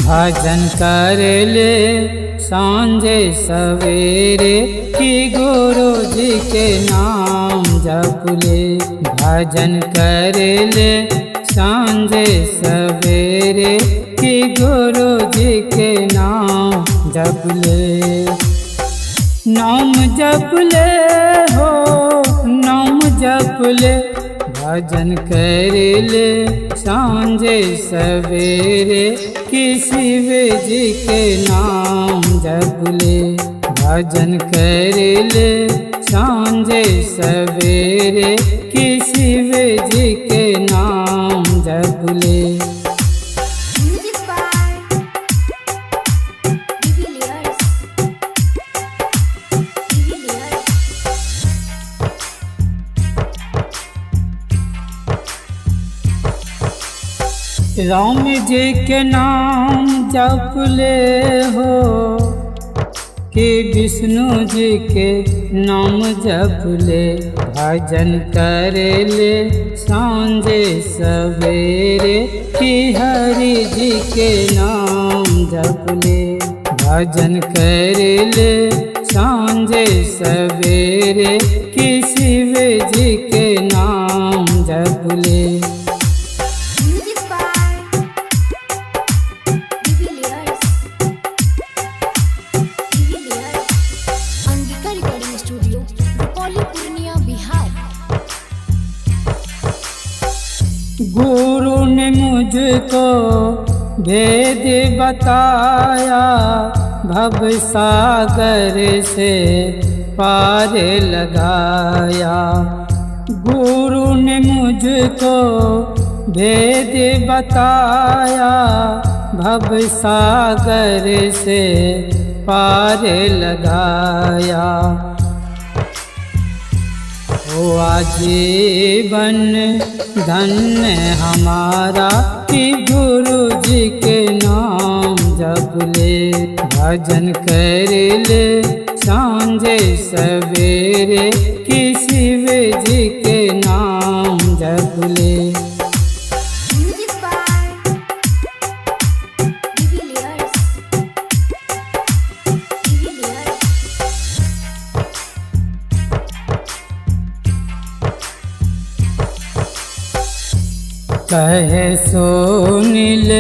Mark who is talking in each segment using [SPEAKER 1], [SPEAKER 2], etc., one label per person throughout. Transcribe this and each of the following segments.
[SPEAKER 1] भजन कर ले सांझे सवेरे कि गुरु जी के नाम जप ले। भजन कर ले सांझे सवेरे कि गुरु जी के नाम जप ले। नाम जप ले हो नाम जप ले। भजन कर ले सांझे सवेरे कि शिव जी के नाम जप ले। भजन कर ले सांझे सवेरे कि शिव जी के नाम जप ले। राम जी के नाम जप ले हो कि विष्णु जी के नाम जप ले। भजन कर ले सांझे सवेरे कि हरि जी के नाम जप ले। भजन कर ले सांझे सवेरे कि शिव जी के नाम जप ले। गुरु ने मुझको भेद बताया भव सागर से पार लगाया। गुरु ने मुझको भेद बताया भव सागर से पार लगाया। ओ आजीवन धन्य हमारा कि गुरु जी के नाम जप ले। भजन कर ले सांझे सवेरे कि शिव जी के नाम जप ले। कहे सुनील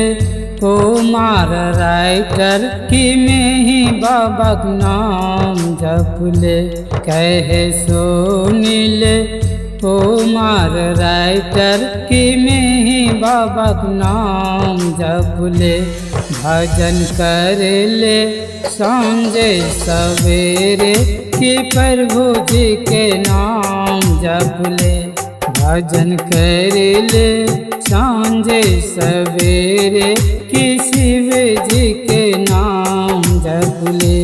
[SPEAKER 1] कुमार राइटर कि मैं ही बाबा का नाम जप ले। कहे सुनील कुमार राइटर कि मैं ही बाबा का नाम जप ले। भजन कर ले सांझे सवेरे कि प्रभु जी के नाम जप ले। भजन कर ले सांझे सवेरे कि शिव जी के नाम जप ले।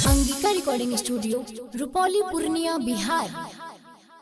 [SPEAKER 2] Angika recording studio Rupauli Purnia Bihar.